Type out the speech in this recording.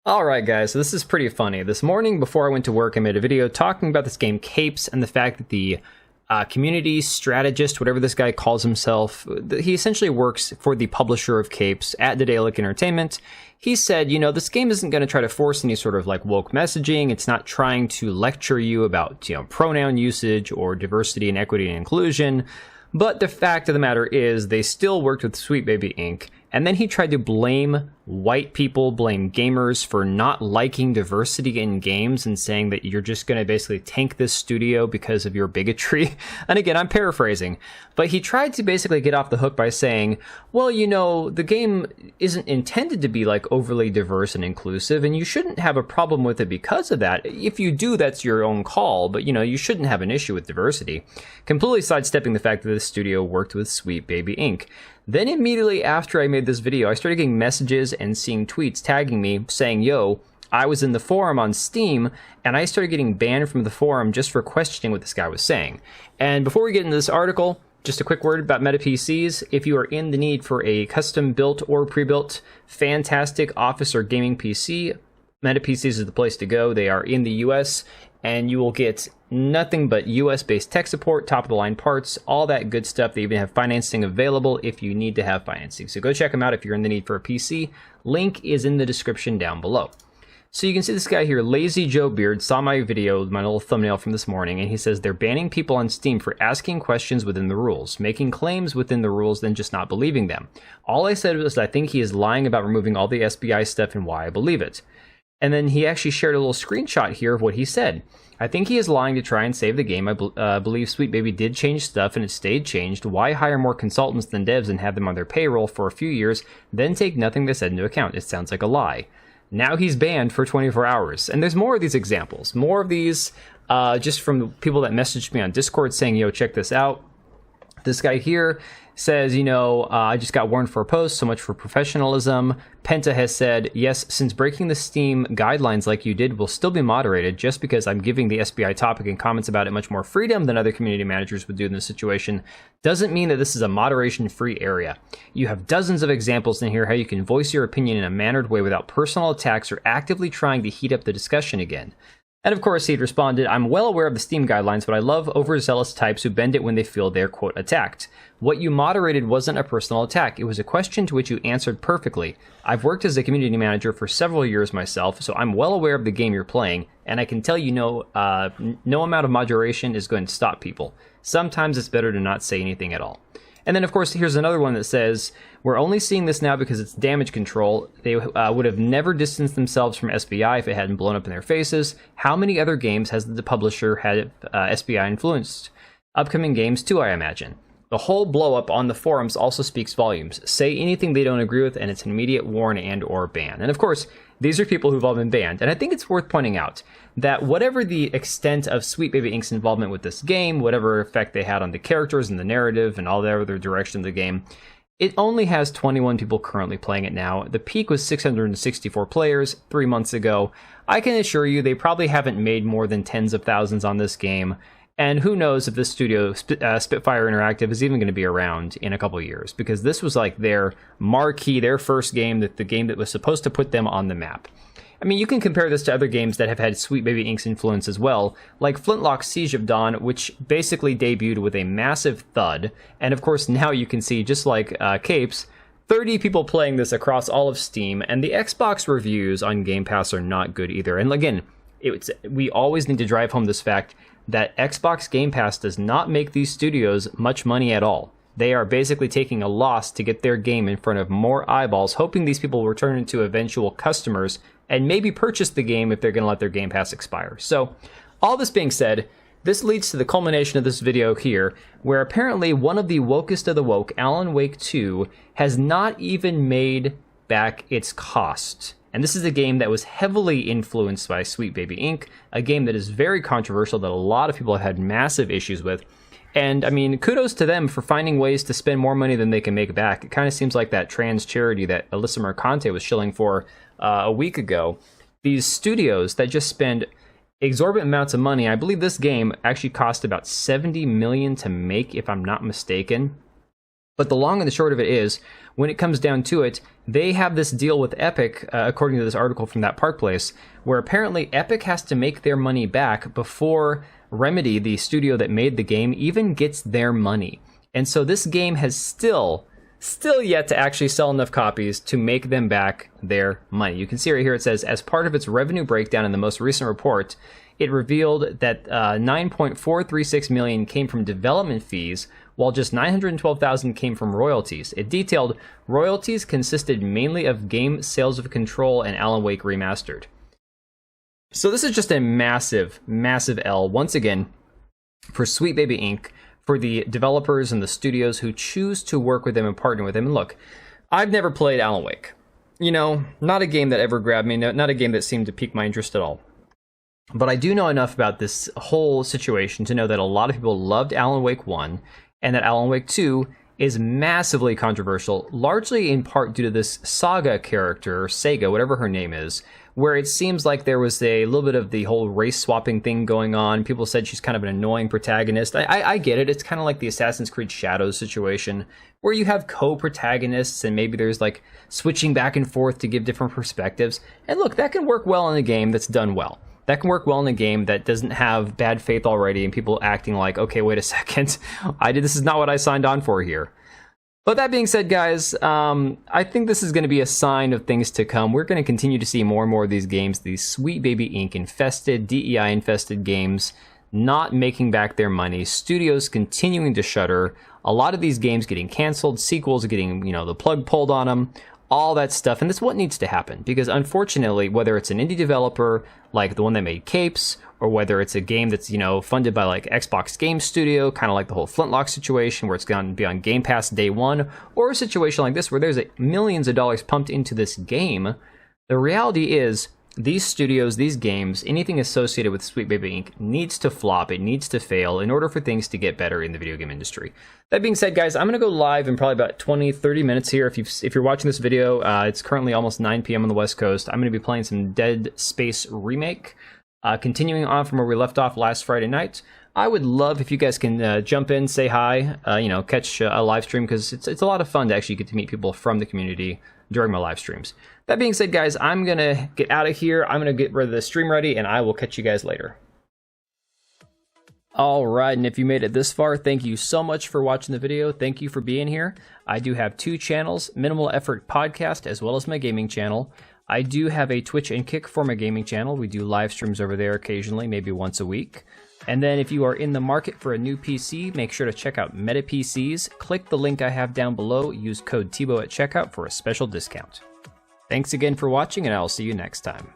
Alright guys, so this is pretty funny. This morning before I went to work, I made a video talking about this game Capes and the fact that the community strategist, whatever this guy calls himself, he essentially works for the publisher of Capes at Daedalic Entertainment. He said, you know, this game isn't going to try to force any sort of like woke messaging. It's not trying to lecture you about, pronoun usage or diversity and equity and inclusion. But the fact of the matter is they still worked with Sweet Baby Inc. And then he tried to blame white people, blame gamers for not liking diversity in games and saying that you're just going to basically tank this studio because of your bigotry. And again, I'm paraphrasing, but he tried to basically get off the hook by saying, well, you know, the game isn't intended to be like overly diverse and inclusive, and you shouldn't have a problem with it because of that. If you do, that's your own call, but you know, you shouldn't have an issue with diversity. Completely sidestepping the fact that the studio worked with Sweet Baby Inc. Then immediately after I made this video, I started getting messages and seeing tweets tagging me saying, yo, I was in the forum on Steam, and I started getting banned from the forum just for questioning what this guy was saying. And before we get into this article, just a quick word about Meta PCs. If you are in the need for a custom-built or pre-built fantastic office or gaming PC, Meta PCs is the place to go. They are in the US, and you will get nothing but US-based tech support, top-of-the-line parts, all that good stuff. They even have financing available if you need to have financing. So go check them out if you're in the need for a PC. Link is in the description down below. So you can see this guy here, Lazy Joe Beard, saw my video, my little thumbnail from this morning, and he says they're banning people on Steam for asking questions within the rules, making claims within the rules, then just not believing them. All I said was I think he is lying about removing all the SBI stuff and why I believe it. And then he actually shared a little screenshot here of what he said. I think he is lying to try and save the game. I believe Sweet Baby did change stuff and it stayed changed. Why hire more consultants than devs and have them on their payroll for a few years, then take nothing they said into account? It sounds like a lie. Now he's banned for 24 hours. And there's more of these examples. More of these just from the people that messaged me on Discord saying, yo, check this out. This guy here says, I just got warned for a post, so much for professionalism. Penta has said, yes, since breaking the Steam guidelines like you did will still be moderated, just because I'm giving the SBI topic and comments about it much more freedom than other community managers would do in this situation, doesn't mean that this is a moderation-free area. You have dozens of examples in here how you can voice your opinion in a mannered way without personal attacks or actively trying to heat up the discussion again. And of course, he'd responded, I'm well aware of the Steam guidelines, but I love overzealous types who bend it when they feel they're, quote, attacked. What you moderated wasn't a personal attack. It was a question to which you answered perfectly. I've worked as a community manager for several years myself, so I'm well aware of the game you're playing, and I can tell you no amount of moderation is going to stop people. Sometimes it's better to not say anything at all. And then, of course, here's another one that says, we're only seeing this now because it's damage control. They would have never distanced themselves from SBI if it hadn't blown up in their faces. How many other games has the publisher had SBI influenced? Upcoming games, too, I imagine. The whole blow-up on the forums also speaks volumes. Say anything they don't agree with, and it's an immediate warn and or ban. And, of course, these are people who've all been banned. And I think it's worth pointing out that whatever the extent of Sweet Baby Inc.'s involvement with this game, whatever effect they had on the characters and the narrative and all the other direction of the game, it only has 21 people currently playing it now. The peak was 664 players 3 months ago. I can assure you they probably haven't made more than tens of thousands on this game. And who knows if this studio, Spitfire Interactive, is even going to be around in a couple years, because this was like their marquee, their first game, the game that was supposed to put them on the map. I mean, you can compare this to other games that have had Sweet Baby Inc.'s influence as well, like Flintlock Siege of Dawn, which basically debuted with a massive thud. And of course, now you can see, just like Capes, 30 people playing this across all of Steam, and the Xbox reviews on Game Pass are not good either. And again, we always need to drive home this fact that Xbox Game Pass does not make these studios much money at all. They are basically taking a loss to get their game in front of more eyeballs, hoping these people will turn into eventual customers and maybe purchase the game if they're going to let their Game Pass expire. So, all this being said, this leads to the culmination of this video here, where apparently one of the wokest of the woke, Alan Wake 2, has not even made back its cost. And this is a game that was heavily influenced by Sweet Baby Inc., a game that is very controversial, that a lot of people have had massive issues with. And, I mean, kudos to them for finding ways to spend more money than they can make back. It kind of seems like that trans charity that Alyssa Mercante was shilling for a week ago. These studios that just spend exorbitant amounts of money. I believe this game actually cost about $70 million to make, if I'm not mistaken. But the long and the short of it is, when it comes down to it, they have this deal with Epic, according to this article from that Park Place, where apparently Epic has to make their money back before Remedy, the studio that made the game, even gets their money. And so this game has still yet to actually sell enough copies to make them back their money. You can see right here it says, as part of its revenue breakdown in the most recent report, it revealed that 9.436 million came from development fees, while just 912,000 came from royalties. It detailed royalties consisted mainly of game sales of Control and Alan Wake Remastered. So this is just a massive, massive L, once again, for Sweet Baby Inc., for the developers and the studios who choose to work with them and partner with them. And look, I've never played Alan Wake. You know, not a game that ever grabbed me, not a game that seemed to pique my interest at all. But I do know enough about this whole situation to know that a lot of people loved Alan Wake 1, and that Alan Wake 2 is massively controversial, largely in part due to this Saga character, or Sega, whatever her name is, where it seems like there was a little bit of the whole race-swapping thing going on. People said she's kind of an annoying protagonist. I get it. It's kind of like the Assassin's Creed Shadows situation, where you have co-protagonists, and maybe there's like switching back and forth to give different perspectives. And look, that can work well in a game that's done well. That can work well in a game that doesn't have bad faith already and people acting like, okay, wait a second, this is not what I signed on for here. But that being said, guys, I think this is going to be a sign of things to come. We're going to continue to see more and more of these games, these Sweet Baby Inc. infested, DEI infested games, not making back their money, studios continuing to shutter, a lot of these games getting canceled, sequels getting, the plug pulled on them, all that stuff. And that's what needs to happen, because unfortunately, whether it's an indie developer like the one that made Capes, or whether it's a game that's, funded by like Xbox Game Studio, kind of like the whole Flintlock situation where it's going to be on Game Pass day one, or a situation like this where there's millions of dollars pumped into this game, the reality is these studios, these games, anything associated with Sweet Baby Inc. needs to flop, it needs to fail in order for things to get better in the video game industry. That being said, guys, I'm going to go live in probably about 20-30 minutes here. If you're watching this video, it's currently almost 9 p.m. on the West Coast. I'm going to be playing some Dead Space Remake, continuing on from where we left off last Friday night. I would love if you guys can jump in, say hi, catch a live stream, because it's a lot of fun to actually get to meet people from the community during my live streams. That being said, guys, I'm going to get out of here. I'm going to get rid of the stream ready, and I will catch you guys later. All right, and if you made it this far, thank you so much for watching the video. Thank you for being here. I do have 2 channels, Minimal Effort Podcast, as well as my gaming channel. I do have a Twitch and Kick for my gaming channel. We do live streams over there occasionally, maybe once a week. And then if you are in the market for a new PC, make sure to check out Meta PCs. Click the link I have down below. Use code TBO at checkout for a special discount. Thanks again for watching, and I'll see you next time.